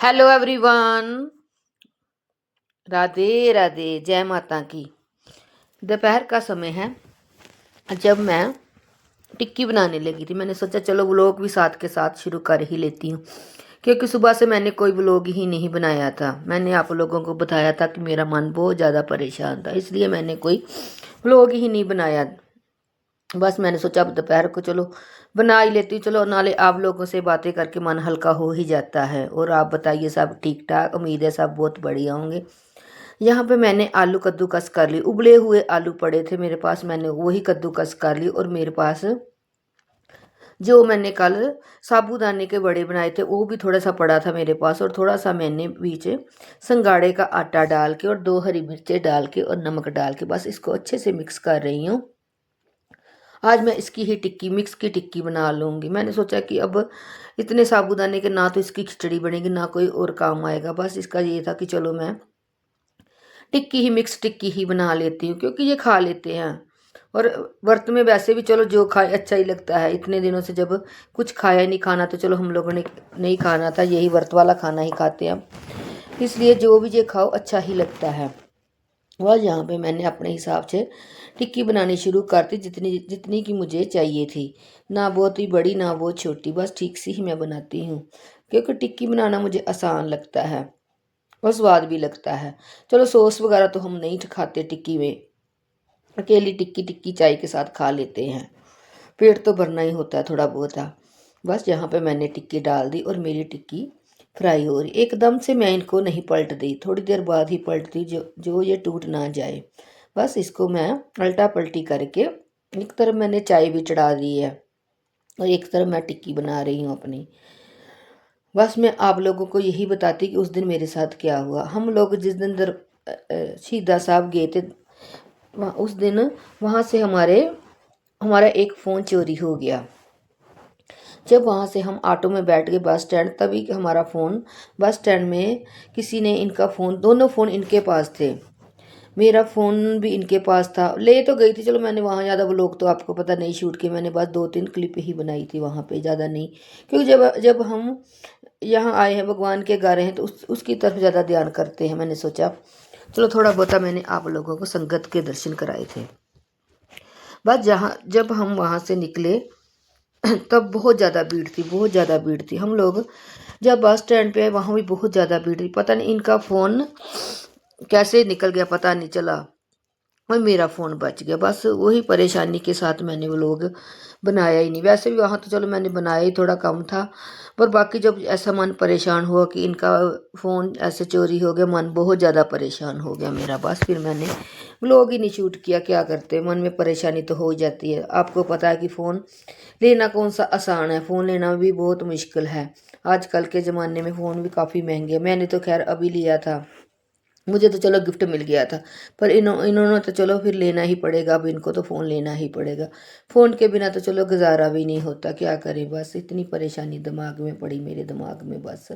Hello everyone. Radhe Radhe, जय माता की। दोपहर का समय है। जब मैं टिक्की बनाने लगी थी, मैंने सोचा चलो व्लॉग भी साथ के साथ शुरू कर ही लेती हूँ, क्योंकि सुबह से मैंने कोई व्लॉग ही नहीं बनाया था। मैंने आप लोगों को बताया था कि मेरा मन बहुत ज़्यादा परेशान था, इसलिए मैंने कोई व्लॉग ही नहीं बनाया। बस मैंने सोचा अब दोपहर को चलो बना ही लेती हूँ, चलो नाले आप लोगों से बातें करके मन हल्का हो ही जाता है। और आप बताइए, सब ठीक ठाक? उम्मीद है सब बहुत बढ़िया होंगे। यहाँ पे मैंने आलू कद्दूकस कर ली, उबले हुए आलू पड़े थे मेरे पास, मैंने वही कद्दूकस कर ली। और मेरे पास जो मैंने कल साबूदाने के बड़े बनाए थे वो भी थोड़ा सा पड़ा था मेरे पास। और थोड़ा सा मैंने बीच संगाड़े का आटा डाल के और 2 हरी मिर्चें डाल के और नमक डाल के बस इसको अच्छे से मिक्स कर रही हूँ। आज मैं इसकी ही टिक्की, मिक्स की टिक्की बना लूँगी। मैंने सोचा कि अब इतने साबूदाने के ना तो इसकी खिचड़ी बनेगी ना कोई और काम आएगा। बस इसका ये था कि चलो मैं टिक्की ही, मिक्स टिक्की ही बना लेती हूँ, क्योंकि ये खा लेते हैं। और व्रत में वैसे भी चलो जो खाए अच्छा ही लगता है। इतने दिनों से जब कुछ खाया ही नहीं, खाना तो चलो हम लोगों ने नहीं खाना था, यही व्रत वाला खाना ही खाते हैं, इसलिए जो भी ये खाओ अच्छा ही लगता है। वह यहाँ पे मैंने अपने हिसाब से टिक्की बनानी शुरू कर दी, जितनी जितनी की मुझे चाहिए थी। ना बहुत ही बड़ी ना बहुत छोटी, बस ठीक सी ही मैं बनाती हूँ, क्योंकि टिक्की बनाना मुझे आसान लगता है और स्वाद भी लगता है। चलो सॉस वगैरह तो हम नहीं खाते टिक्की में, अकेली टिक्की टिक्की चाय के साथ खा लेते हैं। पेट तो भरना ही होता है थोड़ा बहुत है। बस यहाँ पे मैंने टिक्की डाल दी और मेरी टिक्की फ्राई हो रही। एकदम से मैं इनको नहीं पलट दी, थोड़ी देर बाद ही पलट दी, जो ये टूट ना जाए। बस इसको मैं पलटा पलटी करके एक तरफ मैंने चाय भी चढ़ा दी है और एक तरफ मैं टिक्की बना रही हूँ अपनी। बस मैं आप लोगों को यही बताती कि उस दिन मेरे साथ क्या हुआ। हम लोग जिस दिन शहीदा साहब गए थे, उस दिन वहाँ से हमारा एक फ़ोन चोरी हो गया। जब वहाँ से हम ऑटो में बैठ गए बस स्टैंड, तभी हमारा फ़ोन बस स्टैंड में किसी ने, इनका फ़ोन, दोनों फ़ोन इनके पास थे, मेरा फ़ोन भी इनके पास था। ले तो गई थी, चलो मैंने वहाँ ज़्यादा व्लॉग तो आपको पता नहीं शूट की, मैंने बस 2-3 क्लिप ही बनाई थी वहाँ पे, ज़्यादा नहीं। क्योंकि जब जब हम यहाँ आए हैं, भगवान के घर हैं, तो उसकी तरफ ज़्यादा ध्यान करते हैं। मैंने सोचा चलो थोड़ा बहुत मैंने आप लोगों को संगत के दर्शन कराए थे। बस जब हम वहाँ से निकले तब बहुत ज़्यादा भीड़ थी, बहुत ज़्यादा भीड़ थी। हम लोग जब बस स्टैंड पे आए वहाँ भी बहुत ज़्यादा भीड़ थी। पता नहीं इनका फ़ोन कैसे निकल गया, पता नहीं चला, और मेरा फ़ोन बच गया। बस वही परेशानी के साथ मैंने वो लोग बनाया ही नहीं। वैसे भी वहाँ तो चलो मैंने बनाया ही थोड़ा कम था, पर बाकी जब ऐसा मन परेशान हुआ कि इनका फ़ोन ऐसे चोरी हो गया, मन बहुत ज़्यादा परेशान हो गया मेरा। बस फिर मैंने व्लॉग ही नहीं शूट किया। क्या करते, मन में परेशानी तो हो ही जाती है। आपको पता है कि फ़ोन लेना कौन सा आसान है, फ़ोन लेना भी बहुत मुश्किल है। आजकल के ज़माने में फ़ोन भी काफ़ी महंगे। मैंने तो खैर अभी लिया था, मुझे तो चलो गिफ्ट मिल गया था, पर इन्होंने तो चलो फिर लेना ही पड़ेगा, अब इनको तो फ़ोन लेना ही पड़ेगा। फ़ोन के बिना तो चलो गुजारा भी नहीं होता, क्या करें। बस इतनी परेशानी दिमाग में पड़ी मेरे दिमाग में, बस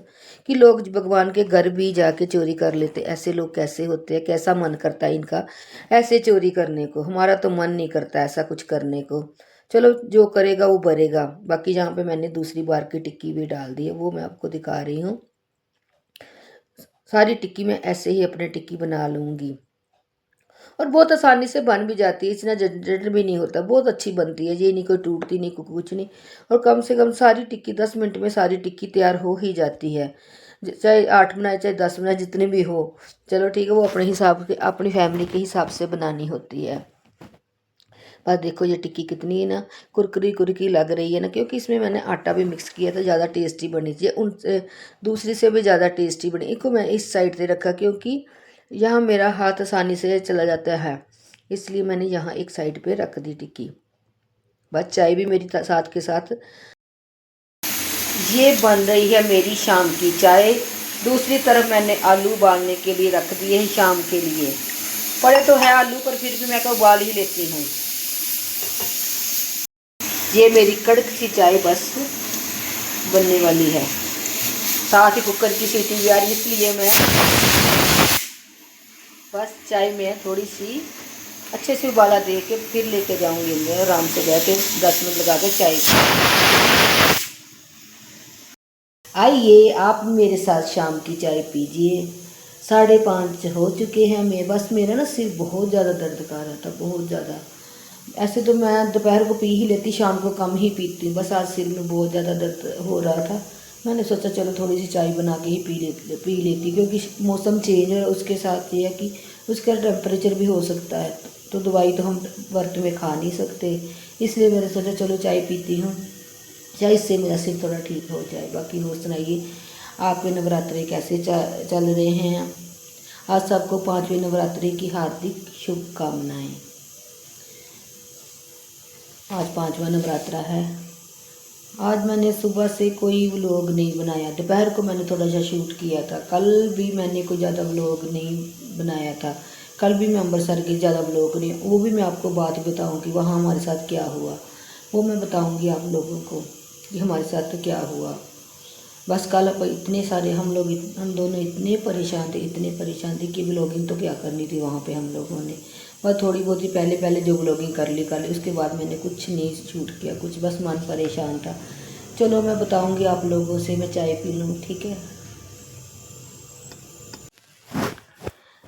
कि लोग भगवान के घर भी जाके चोरी कर लेते। ऐसे लोग कैसे होते हैं, कैसा मन करता है इनका ऐसे चोरी करने को। हमारा तो मन नहीं करता ऐसा कुछ करने को। चलो जो करेगा वो भरेगा। बाकी जहाँ पे मैंने दूसरी बार की टिक्की भी डाल दी है वो मैं आपको दिखा रही हूँ। सारी टिक्की मैं ऐसे ही अपने टिक्की बना लूँगी और बहुत आसानी से बन भी जाती है, इतना झंझट भी नहीं होता, बहुत अच्छी बनती है। ये नहीं कोई टूटती नहीं, कुछ नहीं। और कम से कम सारी टिक्की 10 मिनट में सारी टिक्की तैयार हो ही जाती है। चाहे 8 बनाए चाहे 10 बनाए, जितने भी हो, चलो ठीक है, वो अपने हिसाब के, अपनी फैमिली के हिसाब से बनानी होती है। बस देखो ये टिक्की कितनी ना कुरकुरी कुरकुरी लग रही है ना, क्योंकि इसमें मैंने आटा भी मिक्स किया था, ज़्यादा टेस्टी बनी थी। उनसे दूसरी से भी ज़्यादा टेस्टी बनी। इसको मैं इस साइड से रखा क्योंकि यहाँ मेरा हाथ आसानी से चला जाता है, इसलिए मैंने यहाँ एक साइड पे रख दी टिक्की। बस चाय भी मेरी साथ के साथ ये बन रही है, मेरी शाम की चाय। दूसरी तरफ मैंने आलू उबालने के लिए रख दिए हैं शाम के लिए। पड़े तो है आलू, पर फिर भी मैं तो उबाल ही लेती हूँ। ये मेरी कड़क सी चाय बस बनने वाली है। साथ ही कुकर की सीटी भी आ रही, इसलिए मैं बस चाय में थोड़ी सी अच्छे से उबाला दे के फिर लेके जाऊंगी अंदर, आराम से बैठ के 10 मिनट लगा के चाय। आइए आप मेरे साथ शाम की चाय पीजिए। 5:30 हो चुके हैं। मैं बस मेरा ना सिर बहुत ज़्यादा दर्द कर रहा था, बहुत ज़्यादा। ऐसे तो मैं दोपहर को पी ही लेती, शाम को कम ही पीती हूँ। बस आज सिर में बहुत ज़्यादा दर्द हो रहा था। मैंने सोचा चलो थोड़ी सी चाय बना के ही पी लेती, क्योंकि मौसम चेंज है, उसके साथ ये है कि उसका टेम्परेचर भी हो सकता है। तो दवाई तो हम वर्त में खा नहीं सकते, इसलिए मैंने सोचा चलो चाय पीती हूँ, चाहे इससे मेरा सिर थोड़ा ठीक हो जाए। बाकी और सुनाइए, आपके नवरात्रे कैसे चल रहे हैं? आज सबको 5वें नवरात्रि की हार्दिक शुभकामनाएं। आज 5वां नवरात्रा है। आज मैंने सुबह से कोई व्लॉग नहीं बनाया। दोपहर को मैंने थोड़ा सा शूट किया था। कल भी मैंने कोई ज़्यादा व्लॉग नहीं बनाया था। कल भी मैं अम्बरसर के ज़्यादा व्लॉग नहीं, वो भी मैं आपको बात बताऊंगी वहाँ हमारे साथ क्या हुआ, वो मैं बताऊंगी आप लोगों को कि हमारे साथ तो क्या हुआ। बस कल इतने सारे हम दोनों इतने परेशान थे कि व्लॉगिंग तो क्या करनी थी वहाँ पे हम लोगों ने। बस थोड़ी बहुत ही पहले जो व्लॉगिंग कर ली, उसके बाद मैंने कुछ नहीं शूट किया कुछ, बस मन परेशान था। चलो मैं बताऊँगी आप लोगों से। मैं चाय पी लूँ, ठीक है।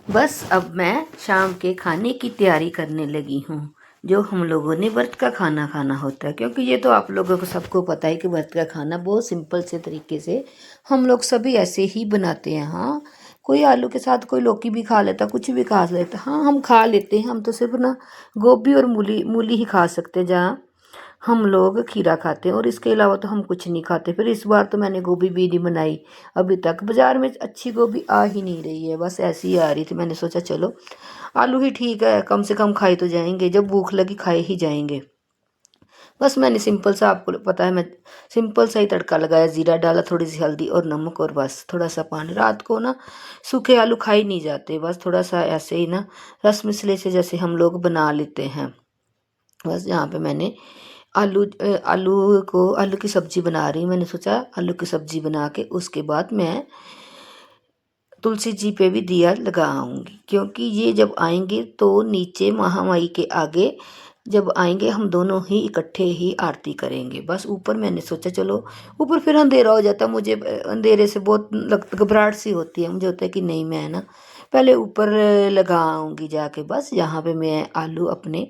बस अब मैं शाम के खाने की तैयारी करने लगी हूँ, जो हम लोगों ने व्रत का खाना खाना होता है। क्योंकि ये तो आप लोगों को सबको पता है कि व्रत का खाना बहुत सिंपल से तरीके से हम लोग सभी ऐसे ही बनाते हैं। हाँ, कोई आलू के साथ कोई लौकी भी खा लेता, कुछ भी खा लेता। हाँ, हम खा लेते हैं। हम तो सिर्फ ना गोभी और मूली मूली ही खा सकते हैं, जहाँ हम लोग खीरा खाते हैं, और इसके अलावा तो हम कुछ नहीं खाते। फिर इस बार तो मैंने गोभी भी नहीं बनाई अभी तक। बाज़ार में अच्छी गोभी आ ही नहीं रही है, बस ऐसी ही आ रही थी। मैंने सोचा चलो आलू ही ठीक है, कम से कम खाए तो जाएंगे, जब भूख लगी खाए ही जाएंगे। बस मैंने सिंपल सा, आपको पता है, मैं सिंपल सा ही तड़का लगाया। ज़ीरा डाला, थोड़ी सी हल्दी और नमक, और बस थोड़ा सा पानी। रात को ना सूखे आलू खाए नहीं जाते, बस थोड़ा सा ऐसे ही ना रस मिसले से जैसे हम लोग बना लेते हैं। बस यहाँ पे मैंने आलू की सब्ज़ी बना रही हूँ। मैंने सोचा आलू की सब्ज़ी बना के उसके बाद मैं तुलसी जी पे भी दिया लगाऊंगी, क्योंकि ये जब आएंगे तो नीचे महामाई के आगे जब आएंगे हम दोनों ही इकट्ठे ही आरती करेंगे। बस ऊपर मैंने सोचा चलो, ऊपर फिर अंधेरा हो जाता है। मुझे अंधेरे से बहुत घबराहट सी होती है। मुझे होता है कि नहीं, मैं ना पहले ऊपर लगाऊंगी जाके। बस यहाँ पे मैं आलू अपने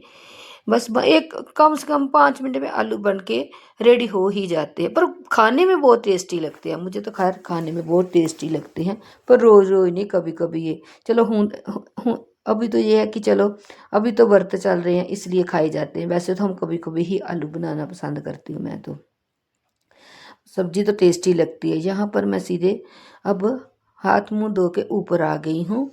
एक कम से कम 5 मिनट में आलू बन के रेडी हो ही जाते हैं, पर खाने में बहुत टेस्टी लगते हैं। मुझे तो खैर खाने में बहुत टेस्टी लगते हैं, पर रोज़ रोज़ नहीं, कभी कभी ये चलो हूँ अभी तो ये है कि चलो अभी तो व्रत चल रहे हैं इसलिए खाए जाते हैं। वैसे तो हम कभी कभी ही आलू बनाना पसंद करती हूँ मैं तो। सब्जी तो टेस्टी लगती है। यहाँ पर मैं सीधे अब हाथ मुंह धो के ऊपर आ गई हूँ।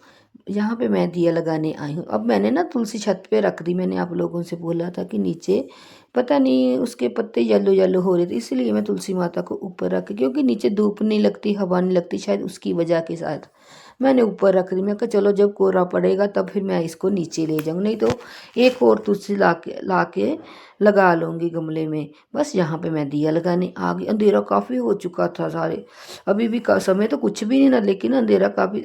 यहाँ पे मैं दिया लगाने आई हूँ। अब मैंने ना तुलसी छत पे रख दी। मैंने आप लोगों से बोला था कि नीचे पता नहीं उसके पत्ते येलो येलो हो रहे थे, इसलिए मैं तुलसी माता को ऊपर रख, क्योंकि नीचे धूप नहीं लगती, हवा नहीं लगती, शायद उसकी वजह के साथ मैंने ऊपर रख दी। मैं कहा चलो जब कोहरा पड़ेगा तब फिर मैं इसको नीचे ले जाऊँ, नहीं तो एक और तुलसी ला के लगा लूँगी गमले में। बस यहाँ पे मैं दिया लगाने आ गई। अंधेरा काफ़ी हो चुका था सारे, अभी भी समय तो कुछ भी नहीं ना, लेकिन अंधेरा काफ़ी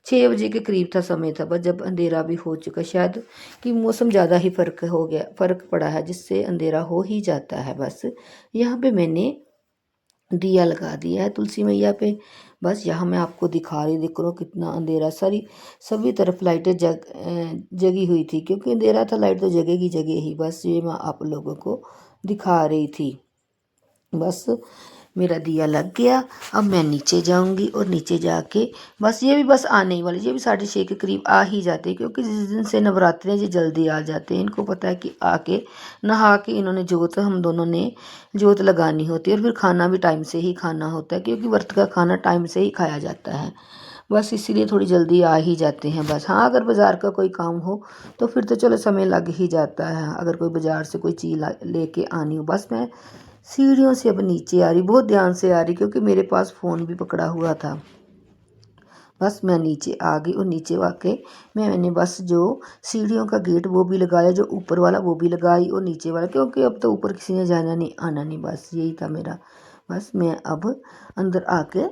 6 बजे के करीब था समय था, बस जब अंधेरा भी हो चुका। शायद कि मौसम ज़्यादा ही फ़र्क पड़ा है, जिससे अंधेरा हो ही जाता है। बस यहाँ पे मैंने दिया लगा दिया है तुलसी मैया पे। बस यहाँ मैं आपको दिखा रही, देख लो कितना अंधेरा। सभी तरफ लाइटें जगी हुई थी, क्योंकि अंधेरा था, लाइट तो जगेगी ही। बस ये मैं आप लोगों को दिखा रही थी। बस मेरा दिया लग गया। अब मैं नीचे जाऊंगी, और नीचे जाके बस ये भी बस आने ही वाले, ये भी 6:30 के करीब आ ही जाते हैं, क्योंकि जिस दिन से नवरात्रे हैं ये जल्दी आ जाते हैं। इनको पता है कि आके नहा के इन्होंने हम दोनों ने जोत लगानी होती है, और फिर खाना भी टाइम से ही खाना होता है, क्योंकि व्रत का खाना टाइम से ही खाया जाता है। बस इसीलिए थोड़ी जल्दी आ ही जाते हैं। बस हाँ, अगर बाज़ार का कोई काम हो तो फिर तो चलो समय लग ही जाता है, अगर कोई बाज़ार से कोई चीज़ लेके आनी हो। बस मैं सीढ़ियों से अब नीचे आ रही, बहुत ध्यान से आ रही, क्योंकि मेरे पास फ़ोन भी पकड़ा हुआ था। बस मैं नीचे आ गई, और नीचे आके मैंने बस जो सीढ़ियों का गेट वो भी लगाया, जो ऊपर वाला वो भी लगाई, और नीचे वाला, क्योंकि अब तो ऊपर किसी ने जाना नहीं आना नहीं, बस यही था मेरा। बस मैं अब अंदर आके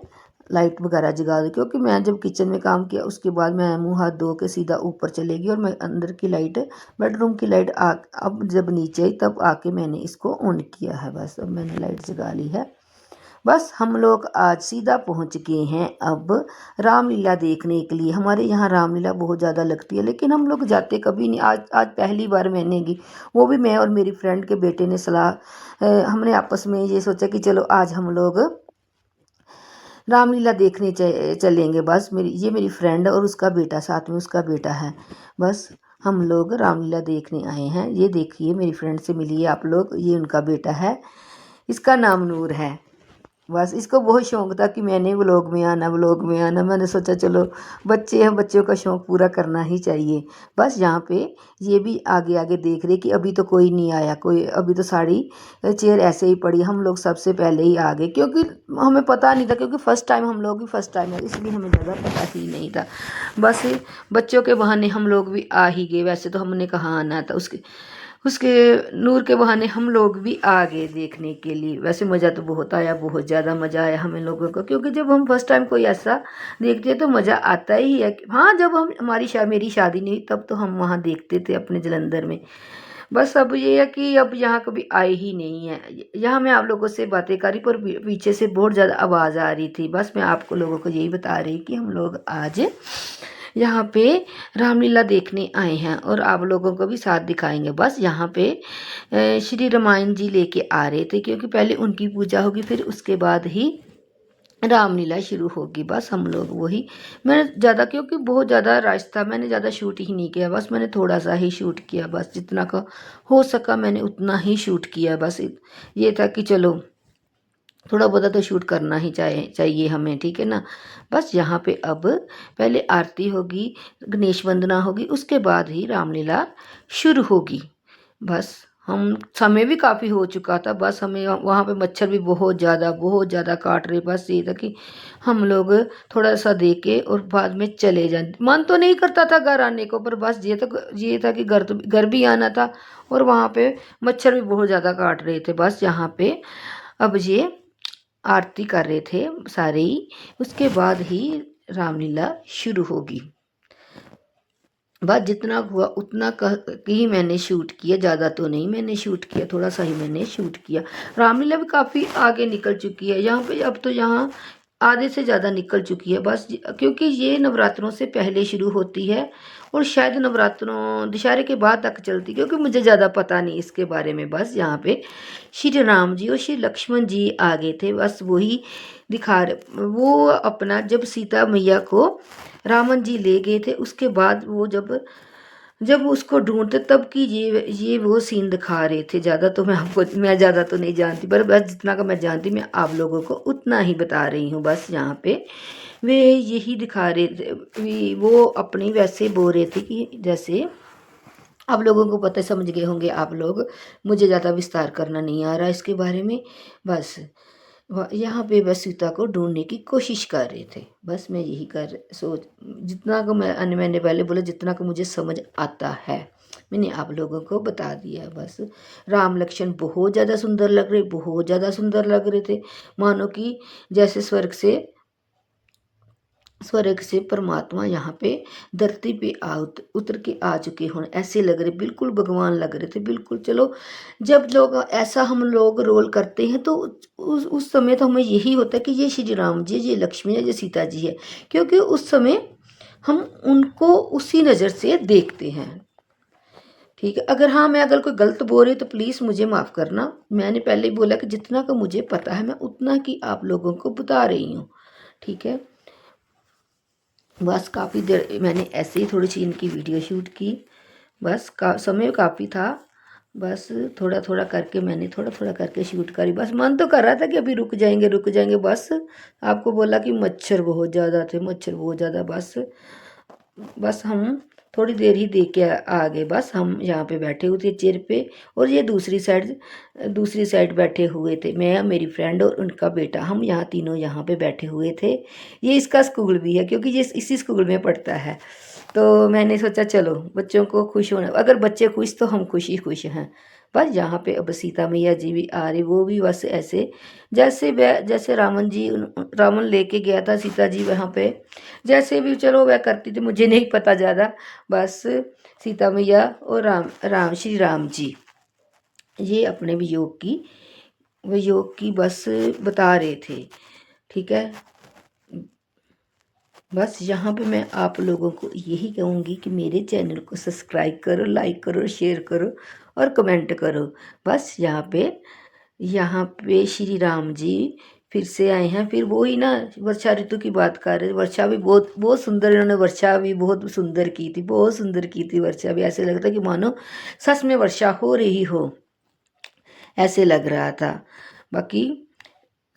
लाइट वगैरह जगा दी, क्योंकि मैं जब किचन में काम किया उसके बाद मैं मुँह हाथ धो के सीधा ऊपर चलेगी, और मैं अंदर की लाइट, बेडरूम की लाइट अब जब नीचे आई तब आके मैंने इसको ऑन किया है। बस अब मैंने लाइट जगा ली है। बस हम लोग आज सीधा पहुंच गए हैं अब रामलीला देखने के लिए। हमारे यहाँ रामलीला बहुत ज़्यादा लगती है, लेकिन हम लोग जाते कभी नहीं। आज आज पहली बार मैंने की, वो भी मैं और मेरी फ्रेंड के बेटे ने सलाह हमने आपस में ये सोचा कि चलो आज हम लोग रामलीला देखने चलेंगे। बस मेरी फ्रेंड और उसका बेटा, साथ में उसका बेटा है। बस हम लोग रामलीला देखने आए हैं। ये देखिए मेरी फ्रेंड से मिलिए आप लोग, ये उनका बेटा है, इसका नाम नूर है। बस इसको बहुत शौक़ था कि मैंने व्लॉग में आना, व्लॉग में आना। मैंने सोचा चलो बच्चे हैं, बच्चों का शौक़ पूरा करना ही चाहिए। बस यहाँ पे ये भी आगे आगे देख रहे कि अभी तो कोई नहीं आया, कोई अभी तो सारी चेयर ऐसे ही पड़ी। हम लोग सबसे पहले ही आ गए, क्योंकि हमें पता नहीं था, क्योंकि फ़र्स्ट टाइम हम लोग भी फ़र्स्ट टाइम है, इसलिए हमें ज़्यादा पता ही नहीं था। बस बच्चों के बहाने हम लोग भी आ ही गए। वैसे तो हमने कहाँ आना था, उसके उसके नूर के बहाने हम लोग भी आ गए देखने के लिए। वैसे मज़ा तो बहुत आया, बहुत ज़्यादा मज़ा आया हमें लोगों को, क्योंकि जब हम फर्स्ट टाइम कोई ऐसा देखते हैं तो मज़ा आता ही है। हाँ, जब हम मेरी शादी नहीं हुई तब तो हम वहाँ देखते थे अपने जलंधर में। बस अब ये है कि अब यहाँ कभी आए ही नहीं है। यहाँ मैं आप लोगों से बातें कर रही, पर पीछे से बहुत ज़्यादा आवाज़ आ रही थी। बस मैं आपको लोगों को यही बता रही कि हम लोग आज यहाँ पे रामलीला देखने आए हैं और आप लोगों को भी साथ दिखाएंगे। बस यहाँ पे श्री रामायण जी लेके आ रहे थे, क्योंकि पहले उनकी पूजा होगी, फिर उसके बाद ही रामलीला शुरू होगी। बस हम लोग वही, मैंने ज़्यादा, क्योंकि बहुत ज़्यादा रश था, मैंने ज़्यादा शूट ही नहीं किया। बस मैंने थोड़ा सा ही शूट किया, बस जितना का हो सका मैंने उतना ही शूट किया। बस ये था कि चलो थोड़ा बहुत तो शूट करना ही चाहिए हमें, ठीक है ना। बस यहाँ पे अब पहले आरती होगी, गणेश वंदना होगी, उसके बाद ही रामलीला शुरू होगी। बस हम समय भी काफ़ी हो चुका था। बस हमें वहाँ पे मच्छर भी बहुत ज़्यादा काट रहे। बस ये था कि हम लोग थोड़ा सा देख के और बाद में चले जाए। मन तो नहीं करता था घर आने को, पर बस ये था कि घर भी आना था, और वहाँ पे मच्छर भी बहुत ज़्यादा काट रहे थे। बस यहाँ पे अब ये आरती कर रहे थे सारे ही, उसके बाद ही रामलीला शुरू होगी। बस जितना हुआ उतना ही मैंने शूट किया, ज़्यादा तो नहीं मैंने शूट किया, थोड़ा सा ही मैंने शूट किया। रामलीला भी काफ़ी आगे निकल चुकी है यहाँ पे, अब तो यहाँ आधे से ज़्यादा निकल चुकी है। बस क्योंकि ये नवरात्रों से पहले शुरू होती है और शायद नवरात्रों दशहरे के बाद तक चलती, क्योंकि मुझे ज़्यादा पता नहीं इसके बारे में। बस यहाँ पे श्री राम जी और श्री लक्ष्मण जी आ गए थे, बस वही दिखा रहे। वो अपना जब सीता मैया को रावण जी ले गए थे, उसके बाद वो जब उसको ढूंढते तब की ये वो सीन दिखा रहे थे। ज़्यादा तो मैं ज़्यादा तो नहीं जानती, पर बस जितना का मैं जानती मैं आप लोगों को उतना ही बता रही हूँ। बस यहाँ पे वे यही दिखा रहे थे, वो अपनी वैसे बोल रहे थे कि जैसे आप लोगों को पता, समझ गए होंगे आप लोग, मुझे ज़्यादा विस्तार करना नहीं आ रहा इसके बारे में। बस यहाँ पे बस सीता को ढूंढने की कोशिश कर रहे थे। बस मैं यही सोच, जितना को मैंने पहले बोला, जितना को मुझे समझ आता है मैंने आप लोगों को बता दिया। बस राम लक्ष्मण बहुत ज़्यादा सुंदर लग रहे, बहुत ज़्यादा सुंदर लग रहे थे, मानो कि जैसे स्वर्ग से परमात्मा यहाँ पे धरती पे उतर के आ चुके हों, ऐसे लग रहे, बिल्कुल भगवान लग रहे थे, बिल्कुल। चलो जब लोग ऐसा हम लोग रोल करते हैं तो उस समय तो हमें यही होता है कि ये श्री राम जी, ये लक्ष्मी है, ये सीता जी है, क्योंकि उस समय हम उनको उसी नज़र से देखते हैं, ठीक है। अगर कोई गलत बोल रही तो प्लीज़ मुझे माफ़ करना। मैंने पहले ही बोला कि जितना का मुझे पता है मैं उतना की आप लोगों को बता रही हूँ, ठीक है। बस काफ़ी देर मैंने ऐसे ही थोड़ी सी इनकी वीडियो शूट की। बस समय काफ़ी था, बस थोड़ा थोड़ा करके मैंने थोड़ा थोड़ा करके शूट करी। बस मन तो कर रहा था कि अभी रुक जाएंगे। बस आपको बोला कि मच्छर बहुत ज़्यादा थे, मच्छर बहुत ज़्यादा। बस हम थोड़ी देर ही देख के आ गए। बस हम यहाँ पे बैठे हुए थे चेयर पे, और ये दूसरी साइड बैठे हुए थे, मैं, मेरी फ्रेंड और उनका बेटा। हम यहाँ तीनों यहाँ पे बैठे हुए थे। ये इसका स्कूल भी है, क्योंकि ये इसी स्कूल में पढ़ता है। तो मैंने सोचा चलो बच्चों को खुश होना, अगर बच्चे खुश तो हम खुश ही खुश हैं। बस यहाँ पे अब सीता मैया जी भी आ रही, वो भी बस ऐसे जैसे रावण लेके गया था सीता जी वहाँ पे, जैसे भी चलो वह करती थी, मुझे नहीं पता ज़्यादा। बस सीता मैया और श्री राम जी ये अपने वियोग की वो योग की बस बता रहे थे। ठीक है, बस यहाँ पे मैं आप लोगों को यही कहूँगी कि मेरे चैनल को सब्सक्राइब करो, लाइक करो, शेयर करो और कमेंट करो। बस यहाँ पे श्री राम जी फिर से आए हैं। फिर वो ही ना वर्षा ऋतु की बात कर रहे, वर्षा भी बहुत बहुत सुंदर, इन्होंने वर्षा भी बहुत सुंदर की थी, बहुत सुंदर की थी वर्षा भी। ऐसे लगता कि मानो सच में वर्षा हो रही हो, ऐसे लग रहा था। बाकी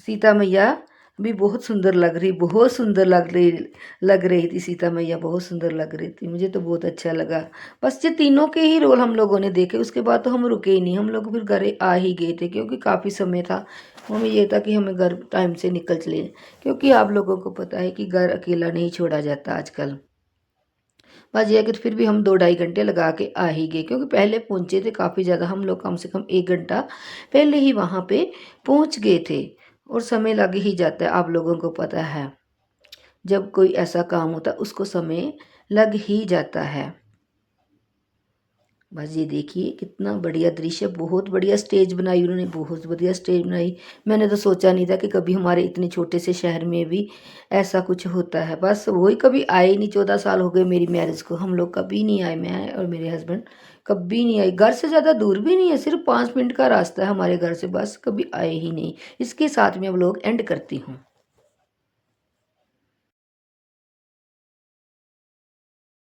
सीता मैया भी बहुत सुंदर लग रही, बहुत सुंदर लग रही थी सीता मैया, बहुत सुंदर लग रही थी। मुझे तो बहुत अच्छा लगा। बस ये तीनों के ही रोल हम लोगों ने देखे, उसके बाद तो हम रुके ही नहीं, हम लोग फिर घर आ ही गए थे क्योंकि काफ़ी समय था। हमें ये था कि हमें घर टाइम से निकल चले, क्योंकि आप लोगों को पता है कि घर अकेला नहीं छोड़ा जाता आजकल। बस ये अगर फिर भी हम 2-2.5 घंटे लगा के आ ही गए, क्योंकि पहले पहुँचे थे काफ़ी ज़्यादा, हम लोग कम से कम 1 घंटा पहले ही वहाँ पे पहुँच गए थे। और समय लग ही जाता है, आप लोगों को पता है जब कोई ऐसा काम होता है उसको समय लग ही जाता है। बस ये देखिए कितना बढ़िया दृश्य, बहुत बढ़िया स्टेज बनाई उन्होंने, बहुत बढ़िया स्टेज बनाई। मैंने तो सोचा नहीं था कि कभी हमारे इतने छोटे से शहर में भी ऐसा कुछ होता है। बस वही कभी आए ही नहीं, 14 साल हो गए मेरी मैरिज को, हम लोग कभी नहीं आए, मैं और मेरे हस्बैंड कभी नहीं आए। घर से ज़्यादा दूर भी नहीं है, सिर्फ 5 मिनट का रास्ता है हमारे घर से, बस कभी आए ही नहीं। इसके साथ में अब लोग एंड करती हूँ।